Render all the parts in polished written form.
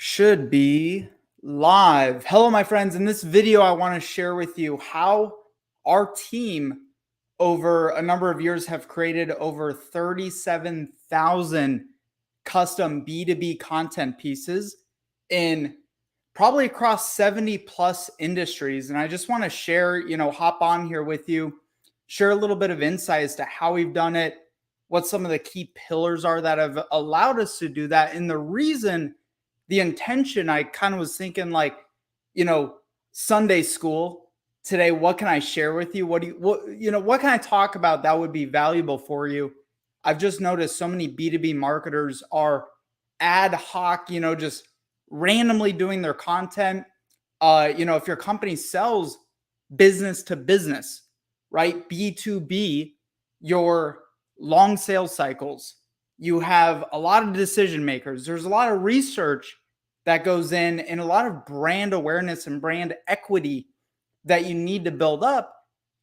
Should be live. Hello, my friends. In this video, I want to share with you how our team over a number of years have created over 37,000 custom B2B content pieces in probably across 70 plus industries. And I just want to share, hop on here with you, share a little bit of insight as to how we've done it, what some of the key pillars are that have allowed us to do that. And the reason, the intention, I kind of was thinking like, Sunday school today, what can I share with you? What can I talk about that would be valuable for you? I've just noticed so many B2B marketers are ad hoc, just randomly doing their content. If your company sells business to business, right? B2B, your long sales cycles, you have a lot of decision makers. There's a lot of research that goes in and a lot of brand awareness and brand equity that you need to build up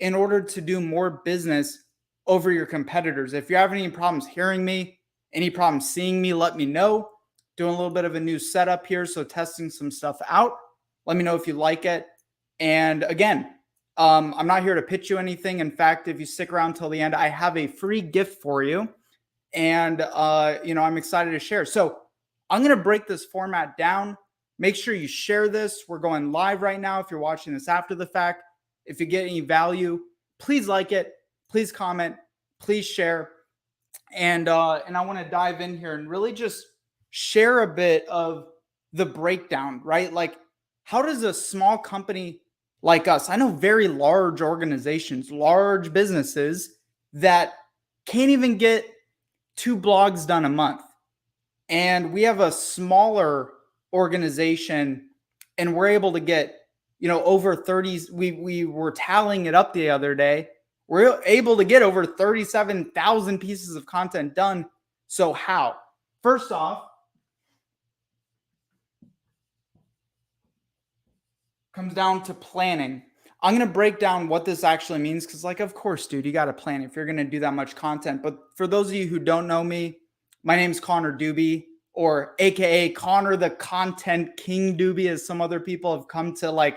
in order to do more business over your competitors. If you have any problems hearing me, any problems seeing me, let me know. Doing a little bit of a new setup here, so testing some stuff out. Let me know if you like it. And again, I'm not here to pitch you anything. In fact, if you stick around till the end, I have a free gift for you. And, I'm excited to share. So I'm going to break this format down. Make sure you share this. We're going live right now. If you're watching this after the fact, if you get any value, please like it, please comment, please share. And I want to dive in here and really just share a bit of the breakdown, right? Like, how does a small company like us, I know very large organizations, large businesses that can't even get 2 blogs done a month. And we have a smaller organization and we're able to get, over 30, we were tallying it up the other day. We're able to get over 37,000 pieces of content done. So how? First off, comes down to planning. I'm going to break down what this actually means because, of course, dude, you got to plan if you're going to do that much content. But for those of you who don't know me, my name's Connor Doobie, or AKA Connor the Content King Doobie, as some other people have come to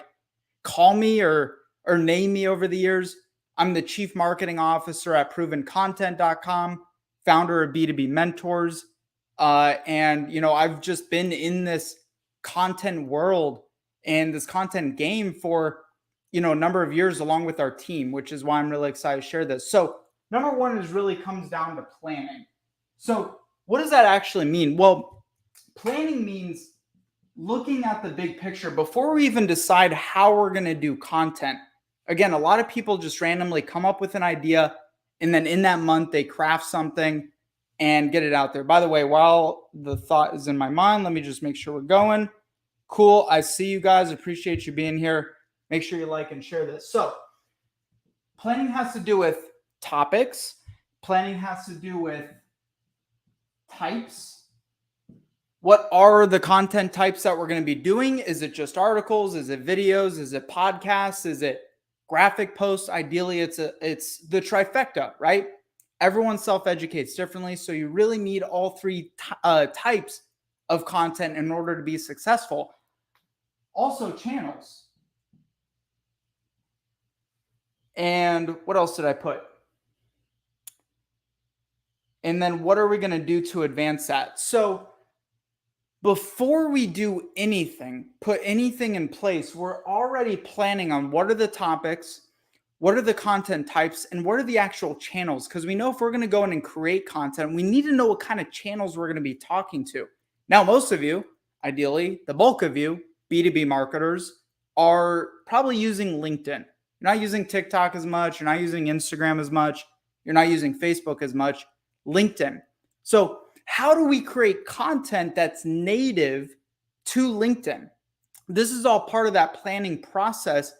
call me or name me over the years. I'm the Chief Marketing Officer at ProvenContent.com, founder of B2B Mentors. And I've just been in this content world and this content game for a number of years along with our team, which is why I'm really excited to share this. So number one is really comes down to planning. So what does that actually mean? Well, planning means looking at the big picture before we even decide how we're going to do content. Again, a lot of people just randomly come up with an idea and then in that month they craft something and get it out there. By the way, while the thought is in my mind, let me just make sure we're going. Cool. I see you guys. Appreciate you being here. Make sure you like and share this. So planning has to do with topics. Planning has to do with types. What are the content types that we're going to be doing? Is it just articles? Is it videos? Is it podcasts? Is it graphic posts? Ideally, it's the trifecta, right? Everyone self-educates differently. So you really need all three types of content in order to be successful. Also, channels. And what else did I put? And then what are we going to do to advance that? So before we do anything, put anything in place, we're already planning on what are the topics, what are the content types, and what are the actual channels? Because we know if we're going to go in and create content, we need to know what kind of channels we're going to be talking to. Now, most of you, ideally, the bulk of you, B2B marketers, are probably using LinkedIn. You're not using TikTok as much. You're not using Instagram as much. You're not using Facebook as much. LinkedIn. So how do we create content that's native to LinkedIn? This is all part of that planning process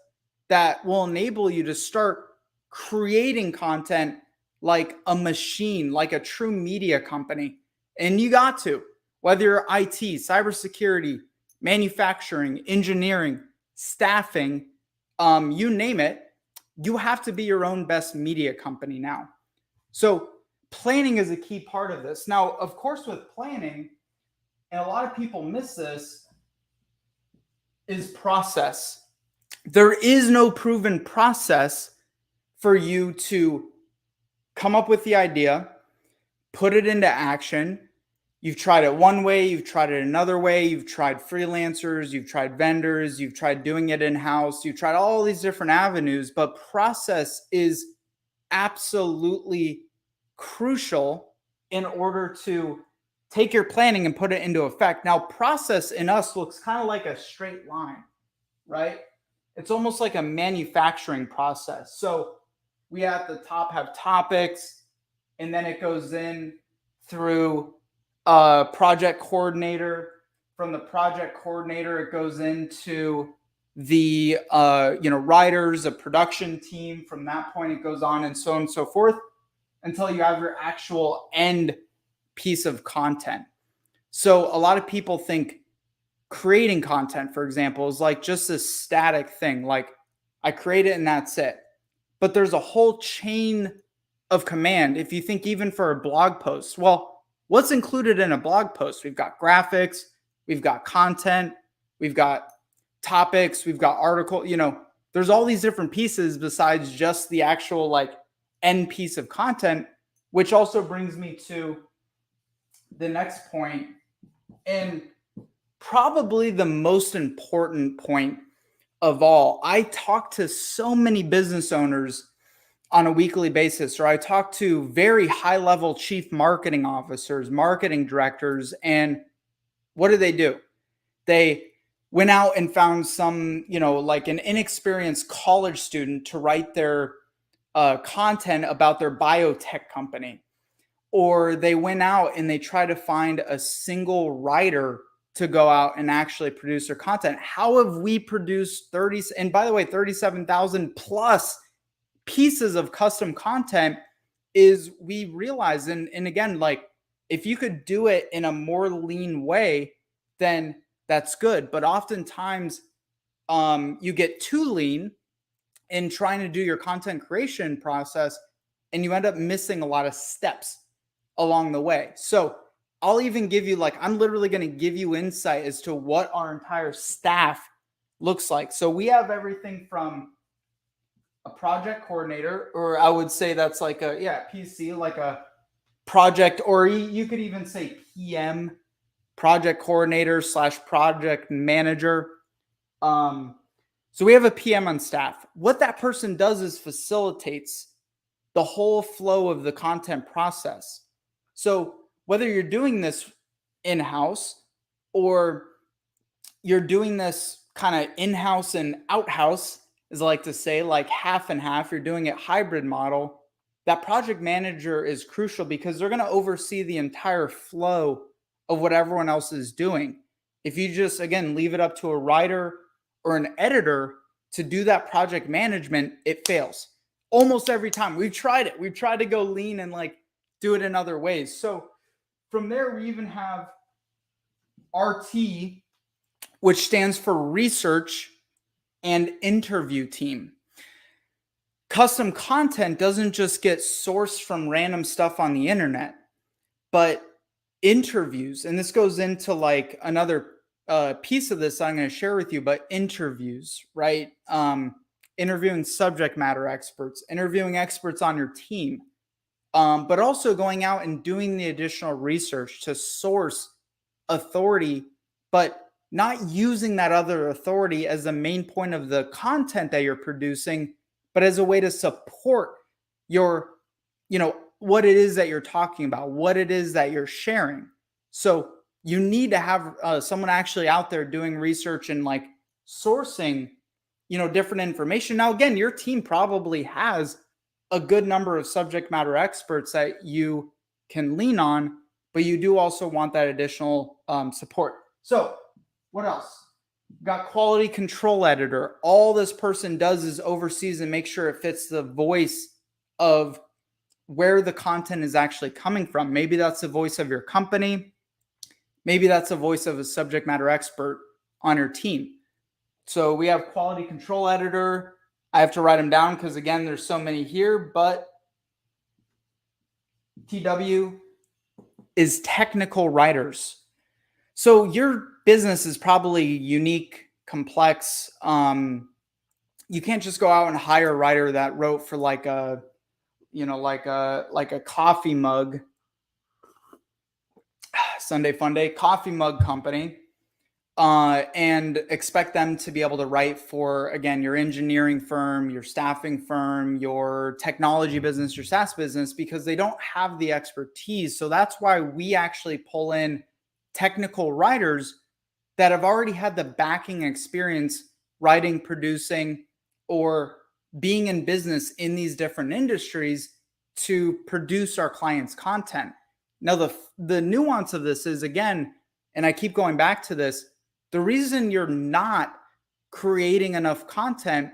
that will enable you to start creating content like a machine, like a true media company. And you got to, whether you're IT, cybersecurity, manufacturing, engineering, staffing, you name it, you have to be your own best media company now. So planning is a key part of this. Now, of course, with planning, and a lot of people miss this, is process. There is no proven process for you to come up with the idea, put it into action. You've tried it one way, you've tried it another way, you've tried freelancers, you've tried vendors, you've tried doing it in-house, you've tried all these different avenues, but process is absolutely crucial in order to take your planning and put it into effect. Now, process in us looks kind of like a straight line, right? It's almost like a manufacturing process. So we at the top have topics, and then it goes in through a project coordinator. From the project coordinator, it goes into the writers, a production team. From that point, it goes on and so on and so forth until you have your actual end piece of content. So a lot of people think creating content, for example, is like just a static thing. Like I create it and that's it. But there's a whole chain of command. If you think even for a blog post, well, what's included in a blog post? We've got graphics, we've got content, we've got topics, we've got article, there's all these different pieces besides just the actual like end piece of content, which also brings me to the next point, and probably the most important point of all. I talk to so many business owners on a weekly basis, or I talk to very high level chief marketing officers, marketing directors, and what do? They went out and found some, like an inexperienced college student to write their content about their biotech company. Or they went out and they tried to find a single writer to go out and actually produce their content. How have we produced 30, and by the way, 37,000 plus pieces of custom content is we realize, and again, like if you could do it in a more lean way, then that's good. But oftentimes you get too lean in trying to do your content creation process and you end up missing a lot of steps along the way. So I'll even give you I'm literally going to give you insight as to what our entire staff looks like. So we have everything from a project coordinator, or I would say that's like a, PC, like a project, or you could even say PM, project coordinator / project manager. So we have a PM on staff. What that person does is facilitates the whole flow of the content process. So whether you're doing this in-house or you're doing this kind of in-house and out-house, as I like to say, like half and half, you're doing it hybrid model, that project manager is crucial because they're going to oversee the entire flow of what everyone else is doing. If you just, again, leave it up to a writer or an editor to do that project management, it fails almost every time. We've tried it. We've tried to go lean and do it in other ways. So from there, we even have RT, which stands for research and interview team. Custom content doesn't just get sourced from random stuff on the internet, but interviews, and this goes into another piece of this I'm going to share with you, but interviews, right? Interviewing subject matter experts, interviewing experts on your team, but also going out and doing the additional research to source authority, but not using that other authority as the main point of the content that you're producing, but as a way to support your, what it is that you're talking about, what it is that you're sharing. So you need to have someone actually out there doing research and sourcing, different information. Now, again, your team probably has a good number of subject matter experts that you can lean on, but you do also want that additional support. So what else? Got quality control editor. All this person does is oversees and make sure it fits the voice of where the content is actually coming from. Maybe that's the voice of your company. Maybe that's the voice of a subject matter expert on your team. So we have quality control editor. I have to write them down because, again, there's so many here, but TW is technical writers. So your business is probably unique complex. You can't just go out and hire a writer that wrote for like a, like a coffee mug, Sunday Fun Day coffee mug company, and expect them to be able to write for, again, your engineering firm, your staffing firm, your technology business, your SaaS business, because they don't have the expertise. So that's why we actually pull in technical writers that have already had the backing experience writing, producing, or being in business in these different industries to produce our clients' content. Now, the nuance of this is, again, and I keep going back to this, the reason you're not creating enough content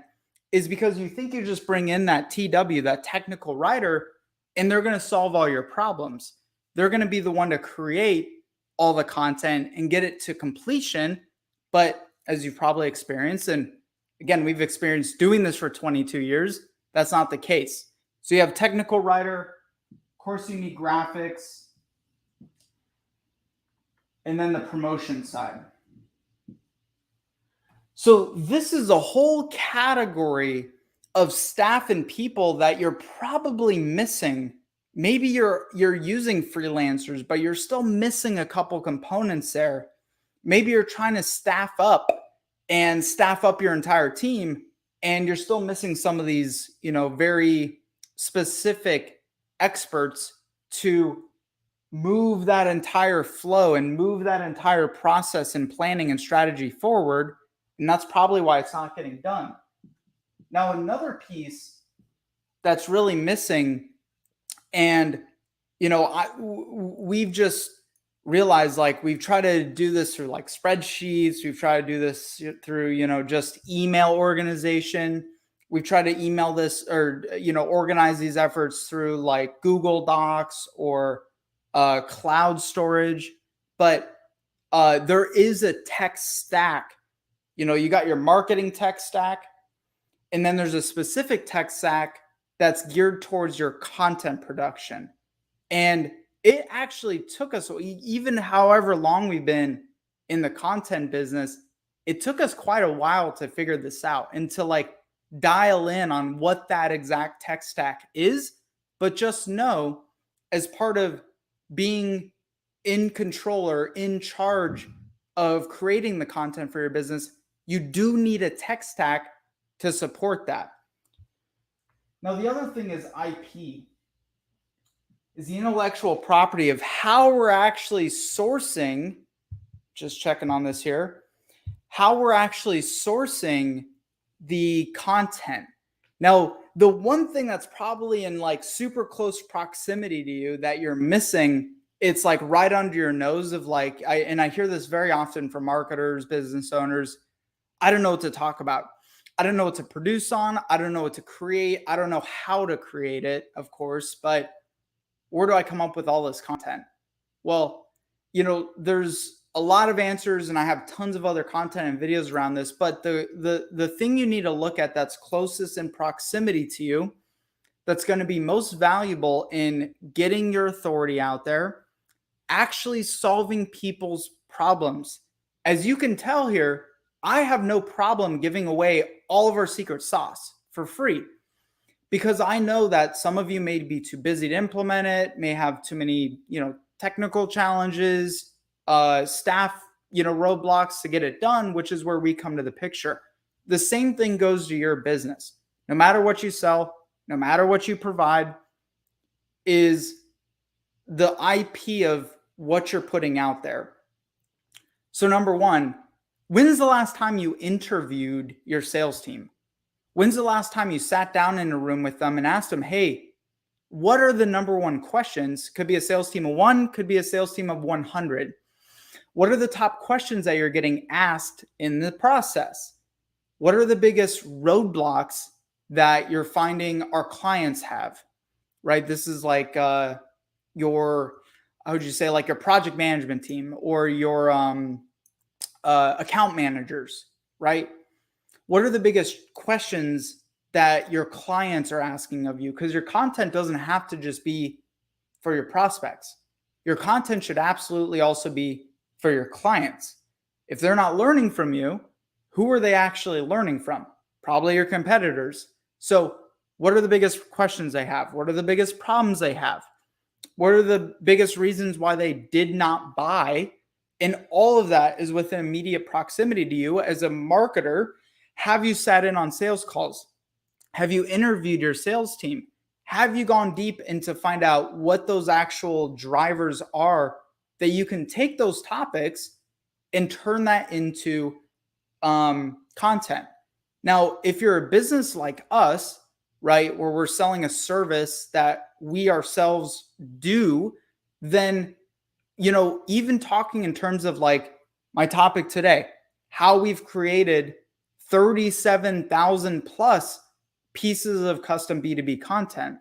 is because you think you just bring in that TW, that technical writer, and they're going to solve all your problems. They're going to be the one to create all the content and get it to completion. But as you've probably experienced, and again, we've experienced doing this for 22 years, that's not the case. So you have technical writer, of course you need graphics, and then the promotion side. So this is a whole category of staff and people that you're probably missing. Maybe you're using freelancers, but you're still missing a couple components there. Maybe you're trying to staff up your entire team, and you're still missing some of these, very specific experts to move that entire flow and move that entire process and planning and strategy forward. And that's probably why it's not getting done. Now, another piece that's really missing, and, we've just realized, like, we've tried to do this through like spreadsheets. We've tried to do this through, just email organization. We've tried to email this or, organize these efforts through like Google Docs or cloud storage. But there is a tech stack. You got your marketing tech stack, and then there's a specific tech stack that's geared towards your content production. And it actually took us, even however long we've been in the content business, it took us quite a while to figure this out and to like dial in on what that exact tech stack is. But just know, as part of being in control or in charge of creating the content for your business, you do need a tech stack to support that. Now, the other thing is IP, is the intellectual property of how we're actually sourcing, just checking on this here, how we're actually sourcing the content. Now, the one thing that's probably in like super close proximity to you that you're missing, it's like right under your nose of like, and I hear this very often from marketers, business owners, I don't know what to talk about. I don't know what to produce on. I don't know what to create. I don't know how to create it, of course, but where do I come up with all this content? Well, there's a lot of answers, and I have tons of other content and videos around this, but the thing you need to look at that's closest in proximity to you, that's going to be most valuable in getting your authority out there, actually solving people's problems. As you can tell here, I have no problem giving away all of our secret sauce for free, because I know that some of you may be too busy to implement it, may have too many, technical challenges, staff, roadblocks to get it done, which is where we come to the picture. The same thing goes to your business. No matter what you sell, no matter what you provide, is the IP of what you're putting out there. So number one, when's the last time you interviewed your sales team? When's the last time you sat down in a room with them and asked them, hey, what are the number one questions? Could be a sales team of 1, could be a sales team of 100. What are the top questions that you're getting asked in the process? What are the biggest roadblocks that you're finding our clients have, right? This is like your, how would you say, like your project management team or your account managers, right? What are the biggest questions that your clients are asking of you? Because your content doesn't have to just be for your prospects. Your content should absolutely also be for your clients. If they're not learning from you, who are they actually learning from? Probably your competitors. So what are the biggest questions they have? What are the biggest problems they have? What are the biggest reasons why they did not buy? And all of that is within immediate proximity to you as a marketer. Have you sat in on sales calls? Have you interviewed your sales team? Have you gone deep into find out what those actual drivers are that you can take those topics and turn that into content? Now, if you're a business like us, right, where we're selling a service that we ourselves do, then, even talking in terms of like my topic today, how we've created 37,000 plus pieces of custom B2B content.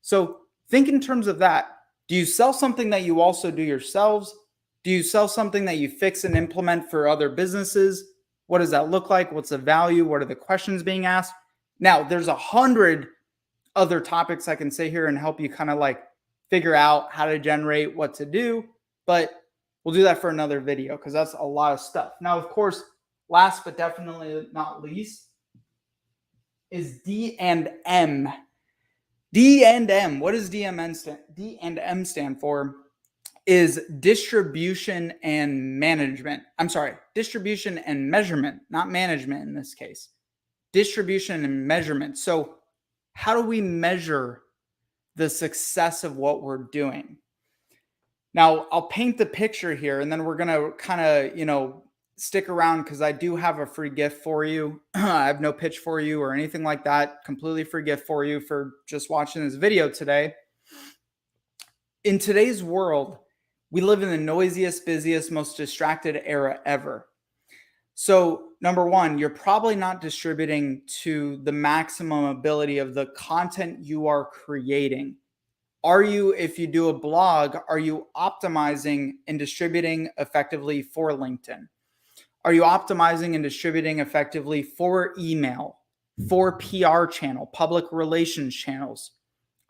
So think in terms of that. Do you sell something that you also do yourselves? Do you sell something that you fix and implement for other businesses? What does that look like? What's the value? What are the questions being asked? Now, there's 100 other topics I can say here and help you kind of like figure out how to generate what to do, but we'll do that for another video because that's a lot of stuff. Now, of course, last but definitely not least is D and M. D and M. What does D and M stand for? Is distribution and management. I'm sorry, distribution and measurement, not management in this case. Distribution and measurement. So how do we measure the success of what we're doing? Now, I'll paint the picture here, and then we're going to kind of, stick around because I do have a free gift for you. I have no pitch for you or anything like that. Completely free gift for you for just watching this video today. In today's world, we live in the noisiest, busiest, most distracted era ever. So number one, you're probably not distributing to the maximum ability of the content you are creating. Are you, if you do a blog, are you optimizing and distributing effectively for LinkedIn? Are you optimizing and distributing effectively for email, for PR channel, public relations channels?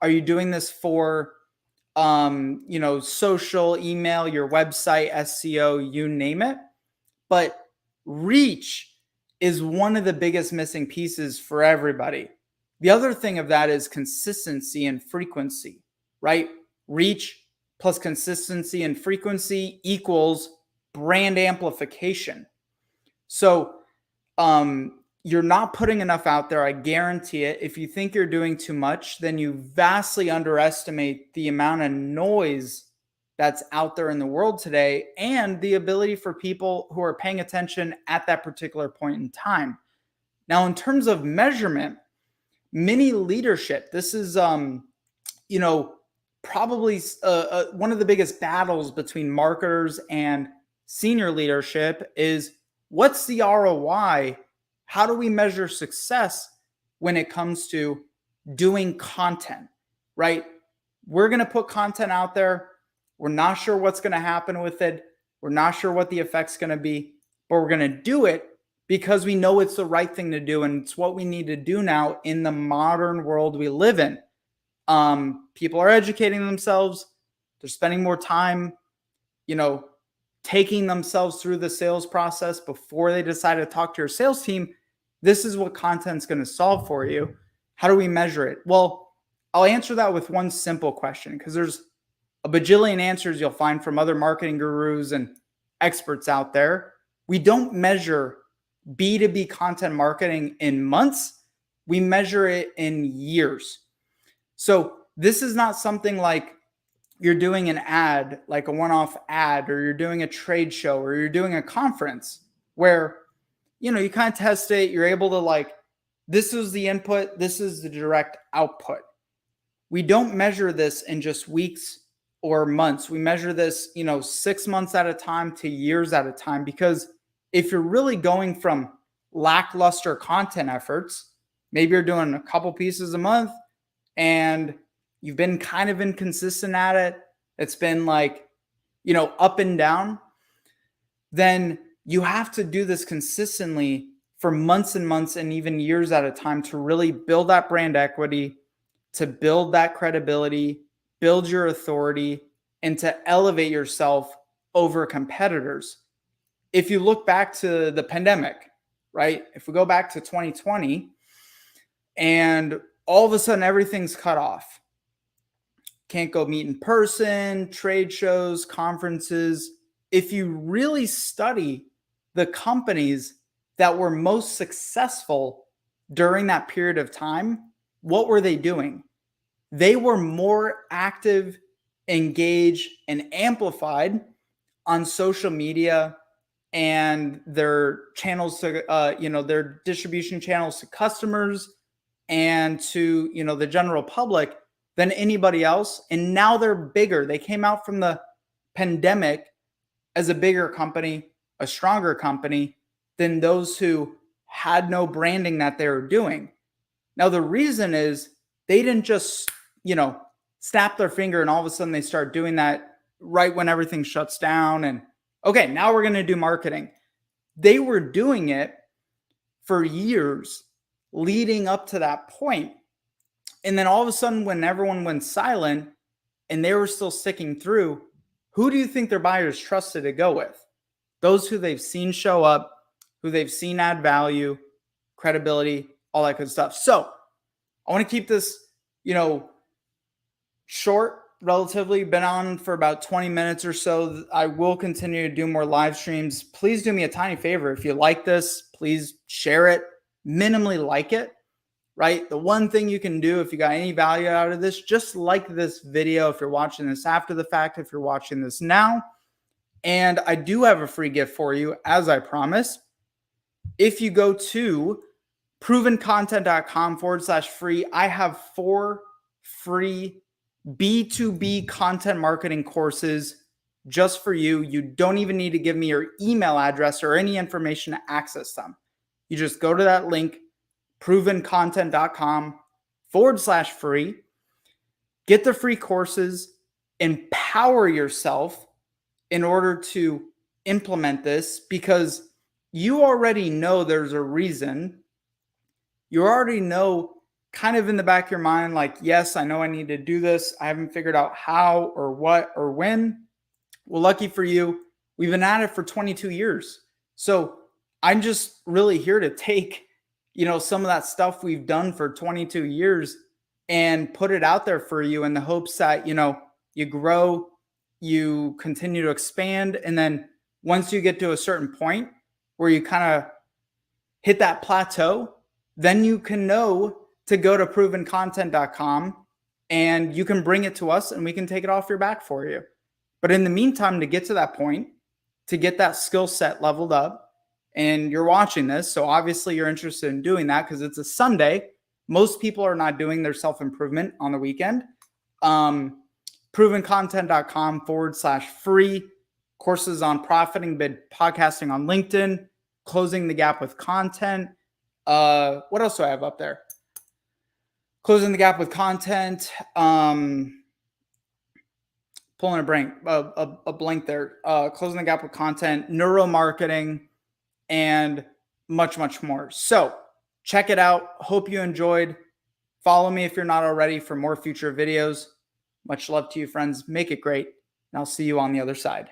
Are you doing this for social, email, your website, SEO, you name it? But reach is one of the biggest missing pieces for everybody. The other thing of that is consistency and frequency, right? Reach plus consistency and frequency equals brand amplification. So you're not putting enough out there. I guarantee it. If you think you're doing too much, then you vastly underestimate the amount of noise that's out there in the world today and the ability for people who are paying attention at that particular point in time. Now, in terms of measurement, mini leadership, this is, probably one of the biggest battles between marketers and senior leadership is what's the ROI? How do we measure success when it comes to doing content, right? We're going to put content out there. We're not sure what's going to happen with it. We're not sure what the effect's going to be, but we're going to do it because we know it's the right thing to do. And it's what we need to do now in the modern world we live in. People are educating themselves. They're spending more time, taking themselves through the sales process before they decide to talk to your sales team. This is what content's going to solve for you. How do we measure it? Well, I'll answer that with one simple question because there's a bajillion answers you'll find from other marketing gurus and experts out there. We don't measure B2B content marketing in months. We measure it in years. So this is not something like you're doing an ad, like a one-off ad, or you're doing a trade show, or you're doing a conference where, you kind of test it. You're able to this is the input. This is the direct output. We don't measure this in just weeks or months. We measure this, 6 months at a time to years at a time, because if you're really going from lackluster content efforts, maybe you're doing a couple pieces a month and you've been kind of inconsistent at it. It's been up and down. Then you have to do this consistently for months and months and even years at a time to really build that brand equity, to build that credibility, build your authority, and to elevate yourself over competitors. If you look back to the pandemic, right? If we go back to 2020 and all of a sudden everything's cut off, can't go meet in person, trade shows, conferences. If you really study the companies that were most successful during that period of time, what were they doing? They were more active, engaged, and amplified on social media and their channels to, their distribution channels to customers and to, the general public than anybody else. And now they're bigger. They came out from the pandemic as a bigger company, a stronger company than those who had no branding that they were doing. Now, the reason is they didn't just, snap their finger and all of a sudden they start doing that right when everything shuts down. And okay, now we're going to do marketing. They were doing it for years leading up to that point. And then all of a sudden, when everyone went silent and they were still sticking through, who do you think their buyers trusted to go with? Those who they've seen show up, who they've seen add value, credibility, all that good stuff. So I want to keep this, short, relatively. Been on for about 20 minutes or so. I will continue to do more live streams. Please do me a tiny favor. If you like this, please share it, minimally like it, right? The one thing you can do if you got any value out of this, just like this video if you're watching this after the fact, if you're watching this now. And I do have a free gift for you, as I promised. If you go to provencontent.com/free, I have 4 free B2B content marketing courses just for you. You don't even need to give me your email address or any information to access them. You just go to that link, provencontent.com/free, get the free courses, empower yourself in order to implement this, because you already know there's a reason. You already know kind of in the back of your mind, like, yes, I know I need to do this. I haven't figured out how or what or when. Well, lucky for you, we've been at it for 22 years. So I'm just really here to take, some of that stuff we've done for 22 years and put it out there for you in the hopes that, you grow, you continue to expand. And then once you get to a certain point where you kind of hit that plateau, then you can know to go to provencontent.com and you can bring it to us and we can take it off your back for you. But in the meantime, to get to that point, to get that skill set leveled up, and you're watching this, so obviously you're interested in doing that because it's a Sunday. Most people are not doing their self-improvement on the weekend. provencontent.com/free courses on profiting bid podcasting on LinkedIn, closing the gap with content. What else do I have up there? Closing the gap with content. Pulling a blank there. Closing the gap with content, neuromarketing, and much, much more. So check it out. Hope you enjoyed. Follow me if you're not already for more future videos. Much love to you, friends. Make it great. And I'll see you on the other side.